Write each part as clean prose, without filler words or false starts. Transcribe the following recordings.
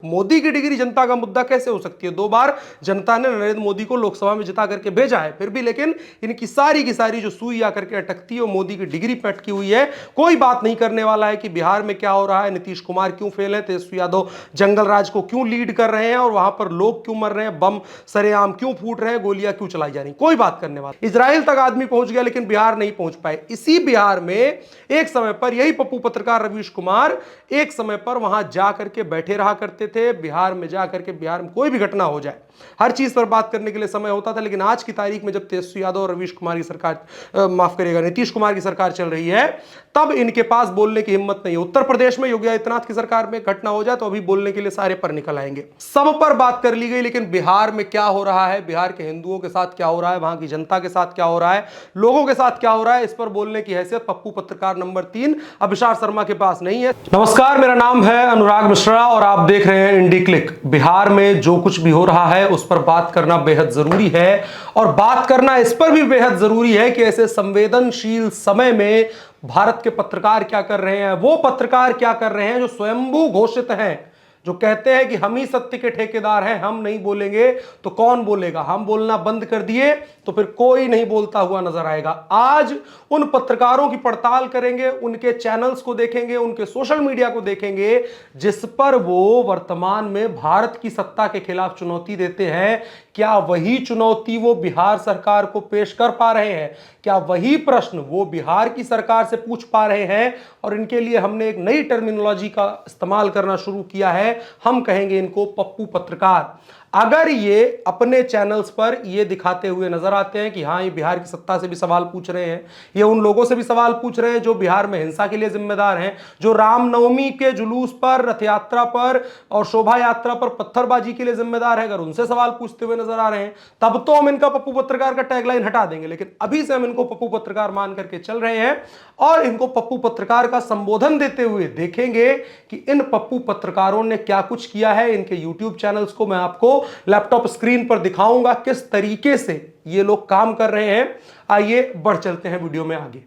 मोदी की डिग्री जनता का मुद्दा कैसे हो सकती है? 2 बार जनता ने नरेंद्र मोदी को लोकसभा में जिता करके भेजा है, फिर भी लेकिन इनकी सारी की सारी जो सुई आकर के अटकती है वो मोदी की डिग्री पे अटकी हुई है। कोई बात नहीं करने वाला है कि बिहार में क्या हो रहा है, नीतीश कुमार क्यों फेल है, तेजस्वी यादव जंगल राज को क्यों लीड कर रहे हैं और वहां पर लोग क्यों मर रहे हैं, बम सरेआम क्यों फूट रहे हैं, गोलियां क्यों चलाई जा रही। कोई बात करने वाला। इजराइल तक आदमी पहुंच गया लेकिन बिहार नहीं पहुंच पाए। इसी बिहार में एक समय पर यही पप्पू पत्रकार रवीश कुमार एक समय पर वहां जाकर के बैठे रहा करते थे। बिहार में जाकर के बिहार में कोई भी घटना हो जाए हर चीज पर बात करने के लिए समय होता था, लेकिन आज की तारीख में जब तेजस्वी यादव और रवीश कुमार की सरकार माफ करिएगा नीतीश कुमार की सरकार चल रही है, तब इनके पास बोलने की हिम्मत नहीं है। उत्तर प्रदेश में योगी आदित्यनाथ की सरकार में घटना हो जाए तो अभी बोलने के लिए सारे पर निकल आएंगे। सब पर बात कर ली गई, लेकिन बिहार में क्या हो रहा है, बिहार के हिंदुओं के साथ क्या हो रहा है, वहां की जनता के साथ क्या हो रहा है, लोगों के साथ क्या हो रहा है, इस पर बोलने की हैसियत पप्पू पत्रकार नंबर 3 अभिषार शर्मा के पास नहीं है। नमस्कार, मेरा नाम है अनुराग मिश्रा और आप देख रहे हैं इंडी क्लिक। बिहार में जो कुछ भी हो रहा है उस पर बात करना बेहद जरूरी है और बात करना इस पर भी बेहद जरूरी है कि ऐसे संवेदनशील समय में भारत के पत्रकार क्या कर रहे हैं, वो पत्रकार क्या कर रहे हैं जो स्वयंभू घोषित हैं, जो कहते हैं कि हम ही सत्य के ठेकेदार हैं, हम नहीं बोलेंगे तो कौन बोलेगा, हम बोलना बंद कर दिए तो फिर कोई नहीं बोलता हुआ नजर आएगा। आज उन पत्रकारों की पड़ताल करेंगे, उनके चैनल्स को देखेंगे, उनके सोशल मीडिया को देखेंगे जिस पर वो वर्तमान में भारत की सत्ता के खिलाफ चुनौती देते हैं। क्या वही चुनौती वो बिहार सरकार को पेश कर पा रहे हैं? क्या वही प्रश्न वो बिहार की सरकार से पूछ पा रहे हैं? और इनके लिए हमने एक नई टर्मिनोलॉजी का इस्तेमाल करना शुरू किया है, हम कहेंगे इनको पप्पू पत्रकार। अगर ये अपने चैनल्स पर ये दिखाते हुए नजर आते हैं कि हाँ ये बिहार की सत्ता से भी सवाल पूछ रहे हैं, ये उन लोगों से भी सवाल पूछ रहे हैं जो बिहार में हिंसा के लिए जिम्मेदार हैं, जो रामनवमी के जुलूस पर, रथ यात्रा पर और शोभा यात्रा पर पत्थरबाजी के लिए जिम्मेदार है, अगर उनसे सवाल पूछते हुए नजर आ रहे हैं तब तो हम इनका पप्पू पत्रकार का टैगलाइन हटा देंगे। लेकिन अभी से हम इनको पप्पू पत्रकार मान करके चल रहे हैं और इनको पप्पू पत्रकार का संबोधन देते हुए देखेंगे कि इन पप्पू पत्रकारों ने क्या कुछ किया है। इनके यूट्यूब चैनल्स को मैं आपको लैपटॉप स्क्रीन पर दिखाऊंगा किस तरीके से ये लोग काम कर रहे हैं। आइए बढ़ चलते हैं वीडियो में आगे।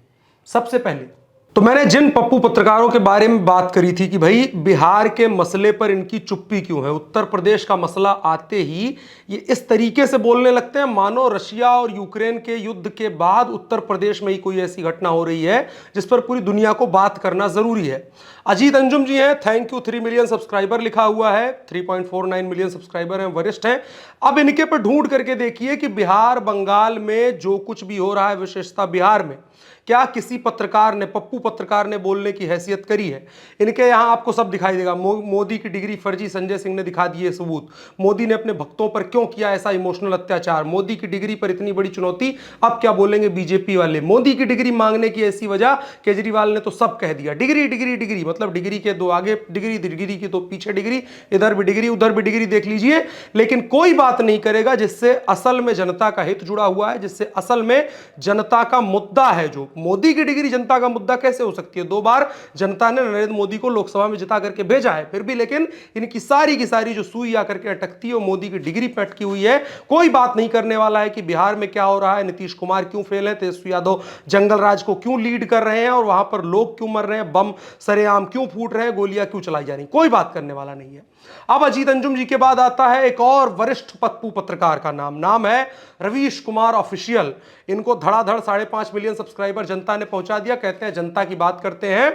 सबसे पहले तो मैंने जिन पप्पू पत्रकारों के बारे में बात करी थी कि भाई बिहार के मसले पर इनकी चुप्पी क्यों है, उत्तर प्रदेश का मसला आते ही ये इस तरीके से बोलने लगते हैं मानो रशिया और यूक्रेन के युद्ध के बाद उत्तर प्रदेश में ही कोई ऐसी घटना हो रही है जिस पर पूरी दुनिया को बात करना जरूरी है। अजीत अंजुम जी हैं, थैंक यू, 3 मिलियन सब्सक्राइबर लिखा हुआ है, 3.49 मिलियन सब्सक्राइबर हैं, वरिष्ठ हैं। अब इनके पर ढूंढ करके देखिए कि बिहार बंगाल में जो कुछ भी हो रहा है, विशेषता बिहार में, क्या किसी पत्रकार ने, पप्पू पत्रकार ने बोलने की हैसियत करी है? इनके यहां आपको सब दिखाई देगा। मोदी की डिग्री फर्जी, संजय सिंह ने दिखा दिए सबूत। मोदी ने अपने भक्तों पर क्यों किया ऐसा इमोशनल अत्याचार, मोदी की डिग्री पर इतनी बड़ी चुनौती, अब क्या बोलेंगे बीजेपी वाले? मोदी की डिग्री मांगने की ऐसी वजह, केजरीवाल ने तो सब कह दिया, डिग्री डिग्री डिग्री, मतलब डिग्री के 2 आगे डिग्री, डिग्री की 2 पीछे डिग्री, इधर भी डिग्री उधर भी डिग्री, देख लीजिए। लेकिन कोई बात नहीं करेगा जिससे असल में जनता का हित जुड़ा हुआ है, जिससे असल में जनता का मुद्दा है। जो मोदी की डिग्री जनता का मुद्दा कैसे हो सकती है? 2 बार जनता ने नरेंद्र मोदी को लोकसभा में जिता करके भेजा है, फिर भी लेकिन इनकी सारी की सारी जो सुई आकर के अटकती है वो मोदी की डिग्री पे अटकी हुई है। कोई बात नहीं करने वाला है कि बिहार में क्या हो रहा है, नीतीश कुमार क्यों फेल है, तेजस्वी यादव जंगल राज को क्यों लीड कर रहे हैं और वहां पर लोग क्यों मर रहे हैं, बम सरेआम क्यों फूट रहे हैं, गोलियां क्यों चलाई जा रही। कोई बात करने वाला नहीं है। अब अजीत अंजुम जी के बाद आता है एक और वरिष्ठ पप्पू पत्रकार का नाम है रवीश कुमार ऑफिशियल। इनको धड़ाधड़ 5.5 मिलियन सब्सक्राइबर जनता ने पहुंचा दिया। कहते हैं जनता की बात करते हैं।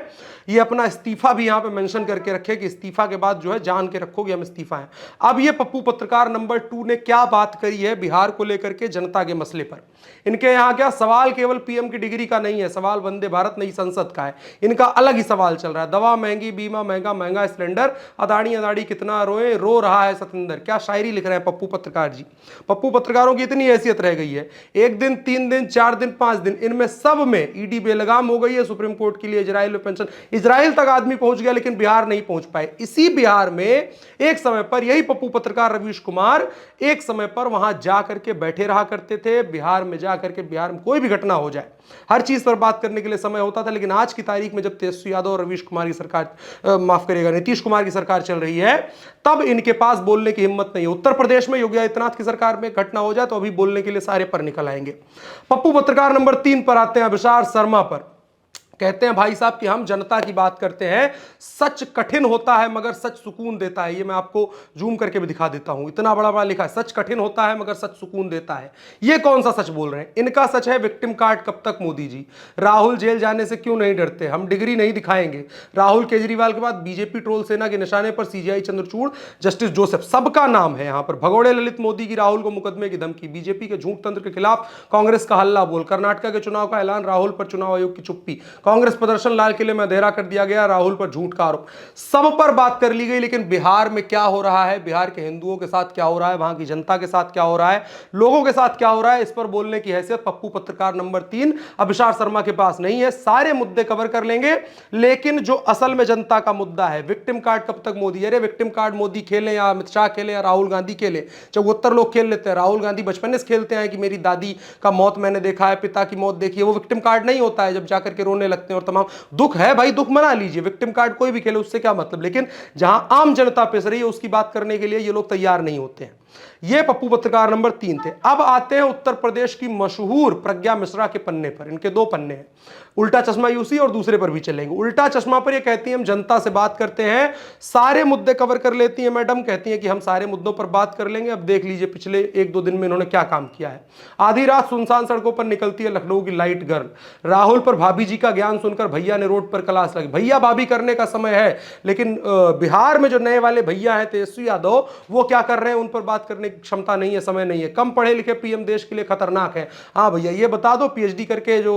ये अपना इस्तीफा भी यहां पे मेंशन करके रखे कि इस्तीफा के बाद जो है जान के रखोगे हम इस्तीफा है। अब ये पप्पू पत्रकार नंबर 2 ने क्या बात करी है बिहार को लेकर के, जनता के मसले पर। इनके यहां क्या सवाल केवल पीएम की डिग्री का नहीं है, सवाल वंदे भारत नई संसद का है। इनका अलग ही सवाल चल रहा है, दवा महंगी, बीमा महंगा, महंगा सिलेंडर, अदानी अदानी कितना रोए, रो रहा है सतेंद्र। क्या शायरी लिख रहे हैं पप्पू पत्रकार जी। पप्पू पत्रकारों की इतनी हैसियत रह गई है, 1 दिन 3 दिन 4 दिन 5 दिन, इनमें सब में ईडी बेलगाम हो गई है सुप्रीम कोर्ट के लिए। इजराइल में पेंशन, इजराइल तक आदमी पहुंच गया लेकिन बिहार नहीं पहुंच पाए। इसी बिहार में एक समय पर यही पप्पू पत्रकार रवीश कुमार एक समय पर वहां जाकर के बैठे रहा करते थे। बिहार में जाकर के, बिहार में कोई भी घटना हो जाए हर चीज पर बात करने के लिए समय होता था, लेकिन आज की तारीख में जब तेजस्वी यादव और रवीश कुमार की सरकार माफ करिएगा नीतीश कुमार की सरकार चल रही है, तब इनके पास बोलने की हिम्मत नहीं है। उत्तर प्रदेश में योगी आदित्यनाथ की सरकार में घटना हो जाए तो अभी बोलने के लिए सारे पर निकल आएंगे। पप्पू पत्रकार नंबर 3 पर आते हैं, अभिषार शर्मा पर। कहते हैं भाई साहब कि हम जनता की बात करते हैं, सच कठिन होता है मगर सच सुकून देता है। ये मैं आपको जूम करके भी दिखा देता हूं, इतना बड़ा बड़ा लिखा है, सच कठिन होता है मगर सच सुकून देता है। ये कौन सा सच बोल रहे हैं? इनका सच है विक्टिम कार्ड कब तक मोदी जी, राहुल जेल जाने से क्यों नहीं डरते, हम डिग्री नहीं दिखाएंगे, राहुल केजरीवाल के बाद बीजेपी ट्रोल सेना के निशाने पर सीजीआई चंद्रचूड़, जस्टिस जोसेफ, सबका नाम है यहां पर। भगोड़े ललित मोदी की राहुल को मुकदमे की धमकी, बीजेपी के झूठ तंत्र के खिलाफ कांग्रेस का हल्ला बोल, कर्नाटक के चुनाव का ऐलान, राहुल पर चुनाव आयोग की चुप्पी, कांग्रेस प्रदर्शन लाल किले में अंधेरा कर दिया गया, राहुल पर झूठ का आरोप, सब पर बात कर ली गई। लेकिन बिहार में क्या हो रहा है, बिहार के हिंदुओं के साथ क्या हो रहा है, वहां की जनता के साथ क्या हो रहा है, लोगों के साथ क्या हो रहा है, इस पर बोलने की हैसियत पप्पू पत्रकार नंबर 3 अभिषार शर्मा के पास नहीं है। सारे मुद्दे कवर कर लेंगे, लेकिन जो असल में जनता का मुद्दा है, विक्टिम कार्ड कब तक मोदी, अरे विक्टिम कार्ड मोदी खेले या अमित शाह खेले या राहुल गांधी खेले, 74 लोग खेल लेते हैं। राहुल गांधी बचपन से खेलते हैं कि मेरी दादी का मौत मैंने देखा है, पिता की मौत देखी है, वो विक्टिम कार्ड नहीं होता है। जब जाकर के रोने लगते हैं और तमाम दुख है भाई, दुख मना लीजिए, विक्टिम कार्ड कोई भी खेले, उससे क्या मतलब। लेकिन जहां आम जनता पिस रही है उसकी बात करने के लिए ये लोग तैयार नहीं होते हैं। ये पप्पू पत्रकार नंबर 3 थे। अब आते हैं उत्तर प्रदेश की मशहूर प्रज्ञा मिश्रा के पन्ने पर। इनके 2 पन्ने हैं, उल्टा चश्मा यूसी और दूसरे पर भी चलेंगे। उल्टा चश्मा पर ये कहती हैं हम जनता से बात करते हैं, सारे मुद्दे कवर कर लेती हैं मैडम, कहती हैं कि हम सारे मुद्दों पर बात कर लेंगे। अब देख लीजिए पिछले 1-2 दिन में इन्होंने क्या काम किया है। आधी रात सुनसान सड़कों पर निकलती है लखनऊ की लाइट गर्ल, राहुल पर भाभी जी का ज्ञान सुनकर भैया ने रोड पर क्लास लगी। भैया भाभी करने का समय है, लेकिन बिहार में जो नए वाले भैया हैं तेजस्वी यादव, वो क्या कर रहे हैं, उन पर बात करने की क्षमता नहीं है, समय नहीं है। कम पढ़े लिखे पीएम देश के लिए खतरनाक है। हाँ भैया ये बता दो, पीएचडी करके जो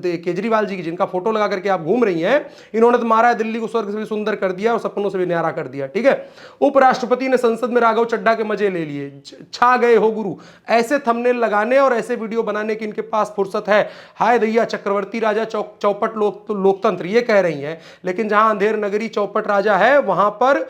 केजरीवाल जी की जिनका फोटो लगा करके आप घूम रही हैं, इन्होंने तो मारा है दिल्ली को स्वर्ग से भी सुंदर कर दिया और सपनों से भी न्यारा कर दिया। ठीक है, उपराष्ट्रपति ने संसद में राघव चड्ढा के मजे ले लिए, छा गए हो गुरु। ऐसे थंबनेल लगाने और ऐसे वीडियो बनाने की इनके पास फुर्सत है। हाय दैया चक्रवर्ती राजा चौपट लोकतंत्र ये कह रही हैं, लेकिन जहां अंधेर नगरी चौपट राजा है वहां पर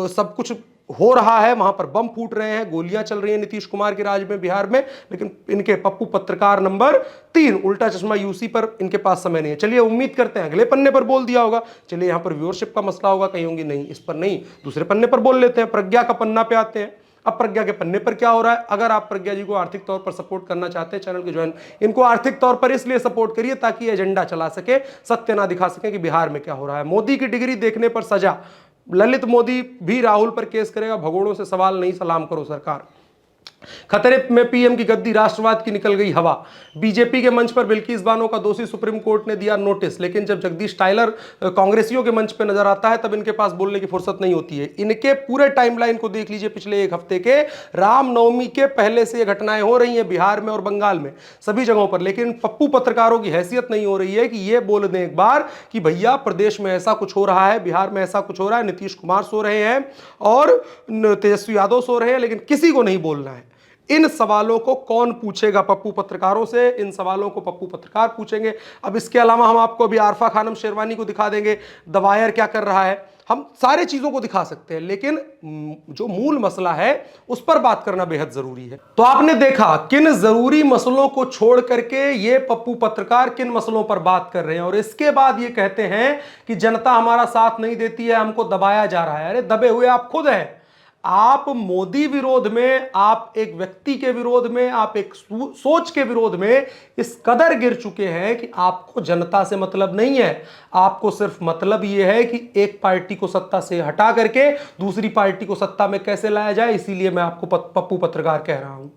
सब कुछ हो रहा है, वहां पर बम फूट रहे हैं, गोलियां चल रही हैं नीतीश कुमार के राज में बिहार में। लेकिन इनके पप्पू पत्रकार नंबर 3 उल्टा चश्मा यूसी पर इनके पास समय नहीं है। चलिए उम्मीद करते हैं अगले पन्ने पर बोल दिया होगा। चलिए यहां पर व्यूअरशिप का मसला होगा, कहीं होंगी नहीं, इस पर नहीं, दूसरे पन्ने पर बोल लेते हैं। प्रज्ञा का पन्ना पे आते हैं। अब प्रज्ञा के पन्ने पर क्या हो रहा है। अगर आप प्रज्ञा जी को आर्थिक तौर पर सपोर्ट करना चाहते हैं, चैनल के ज्वाइन, इनको आर्थिक तौर पर इसलिए सपोर्ट करिए ताकि एजेंडा चला सके, सत्य ना दिखा सके कि बिहार में क्या हो रहा है। मोदी की डिग्री देखने पर सजा, ललित मोदी भी राहुल पर केस करेगा, भगोड़ों से सवाल नहीं, सलाम करो सरकार। खतरे में पीएम की गद्दी, राष्ट्रवाद की निकल गई हवा। बीजेपी के मंच पर बिल्किस बानो का दोषी सुप्रीम कोर्ट ने दिया नोटिस, लेकिन जब जगदीश टाइलर कांग्रेसियों के मंच पर नजर आता है तब इनके पास बोलने की फुर्सत नहीं होती है। इनके पूरे टाइमलाइन को देख लीजिए, पिछले 1 हफ्ते के रामनवमी के पहले से ये घटनाएं हो रही हैं बिहार में और बंगाल में, सभी जगहों पर। लेकिन पप्पू पत्रकारों की हैसियत नहीं हो रही है कि ये बोल दें एक बार कि भैया प्रदेश में ऐसा कुछ हो रहा है, बिहार में ऐसा कुछ हो रहा है, नीतीश कुमार सो रहे हैं और तेजस्वी यादव सो रहे हैं, लेकिन किसी को नहीं बोलना है। इन सवालों को कौन पूछेगा पप्पू पत्रकारों से, इन सवालों को पप्पू पत्रकार पूछेंगे। अब इसके अलावा हम आपको अभी आरफा खानम शेरवानी को दिखा देंगे, द वायर क्या कर रहा है, हम सारे चीजों को दिखा सकते हैं, लेकिन जो मूल मसला है उस पर बात करना बेहद जरूरी है। तो आपने देखा किन जरूरी मसलों को छोड़ करके ये पप्पू पत्रकार किन मसलों पर बात कर रहे हैं, और इसके बाद ये कहते हैं कि जनता हमारा साथ नहीं देती है, हमको दबाया जा रहा है। अरे दबे हुए आप खुद हैं। आप मोदी विरोध में, आप एक व्यक्ति के विरोध में, आप एक सोच के विरोध में इस कदर गिर चुके हैं कि आपको जनता से मतलब नहीं है। आपको सिर्फ मतलब यह है कि एक पार्टी को सत्ता से हटा करके दूसरी पार्टी को सत्ता में कैसे लाया जाए। इसीलिए मैं आपको पप्पू पत्रकार कह रहा हूं।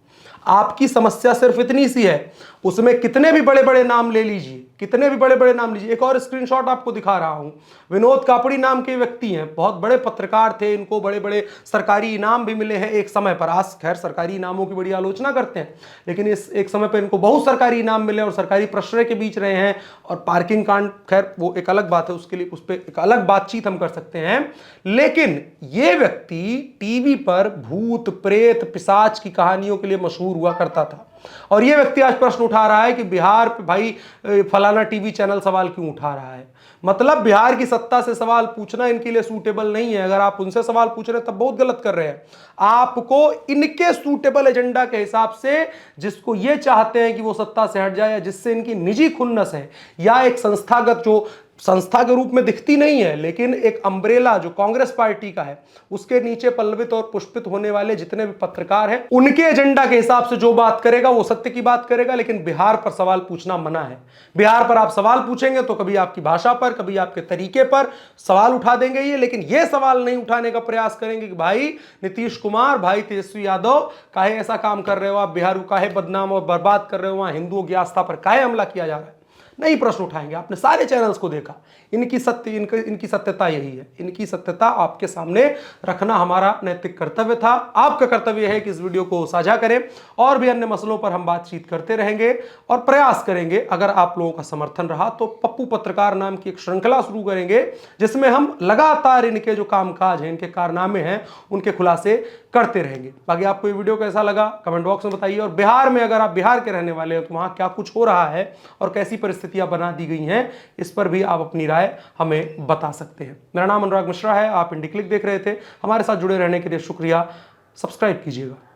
आपकी समस्या सिर्फ इतनी सी है, उसमें कितने भी बड़े बड़े नाम ले लीजिए, कितने भी बड़े बड़े नाम लीजिए। एक और स्क्रीनशॉट आपको दिखा रहा हूं, विनोद कापड़ी नाम के व्यक्ति हैं, बहुत बड़े पत्रकार थे, इनको बड़े बड़े सरकारी इनाम भी मिले हैं एक समय पर। आज खैर सरकारी इनामों की बड़ी आलोचना करते हैं, लेकिन इस एक समय पर इनको बहुत सरकारी इनाम मिले और सरकारी प्रश्रय के बीच रहे हैं। और पार्किंग कांड खैर वो एक अलग बात है, उसके लिए उस पर एक अलग बातचीत हम कर सकते हैं। लेकिन ये व्यक्ति टीवी पर भूत प्रेत पिशाच की कहानियों के लिए मशहूर हुआ करता था, और यह व्यक्ति आज प्रश्न उठा रहा है कि बिहार पे भाई फलाना टीवी चैनल सवाल क्यों उठा रहा है। मतलब बिहार की सत्ता से सवाल पूछना इनके लिए सूटेबल नहीं है। अगर आप उनसे सवाल पूछ रहे हैं तब बहुत गलत कर रहे हैं। आपको इनके सूटेबल एजेंडा के हिसाब से, जिसको ये चाहते हैं कि वो सत्ता से हट जाए, या जिससे इनकी निजी खुन्नस है, या एक संस्थागत जो संस्था के रूप में दिखती नहीं है, लेकिन एक अम्ब्रेला जो कांग्रेस पार्टी का है, उसके नीचे पल्लवित और पुष्पित होने वाले जितने भी पत्रकार हैं, उनके एजेंडा के हिसाब से जो बात करेगा वो सत्य की बात करेगा। लेकिन बिहार पर सवाल पूछना मना है। बिहार पर आप सवाल पूछेंगे तो कभी आपकी भाषा पर, कभी आपके तरीके पर सवाल उठा देंगे ये, लेकिन ये सवाल नहीं उठाने का प्रयास करेंगे कि भाई नीतीश कुमार, भाई तेजस्वी यादव, काहे ऐसा काम कर रहे हो आप, बिहार को काहे बदनाम और बर्बाद कर रहे हो, वहां हिंदुओं की आस्था पर काहे हमला किया जा रहा है। नहीं प्रश्न उठाएंगे। आपने सारे चैनल्स को देखा, इनकी सत्यता यही है। इनकी सत्यता आपके सामने रखना हमारा नैतिक कर्तव्य था। आपका कर्तव्य है कि इस वीडियो को साझा करें, और भी अन्य मसलों पर हम बातचीत करते रहेंगे और प्रयास करेंगे। अगर आप लोगों का समर्थन रहा तो पप्पू पत्रकार नाम की एक श्रृंखला शुरू करेंगे, जिसमें हम लगातार इनके जो कामकाज हैं, इनके कारनामे हैं, उनके खुलासे करते रहेंगे। बाकी आपको ये वीडियो कैसा लगा कमेंट बॉक्स में बताइए। और बिहार में अगर आप बिहार के रहने वाले हो तो वहां क्या कुछ हो रहा है और कैसी परिस्थितियां बना दी गई हैं, इस पर भी आप अपनी राय हमें बता सकते हैं। मेरा नाम अनुराग मिश्रा है, आप इंडी क्लिक देख रहे थे। हमारे साथ जुड़े रहने के लिए शुक्रिया। सब्सक्राइब कीजिएगा।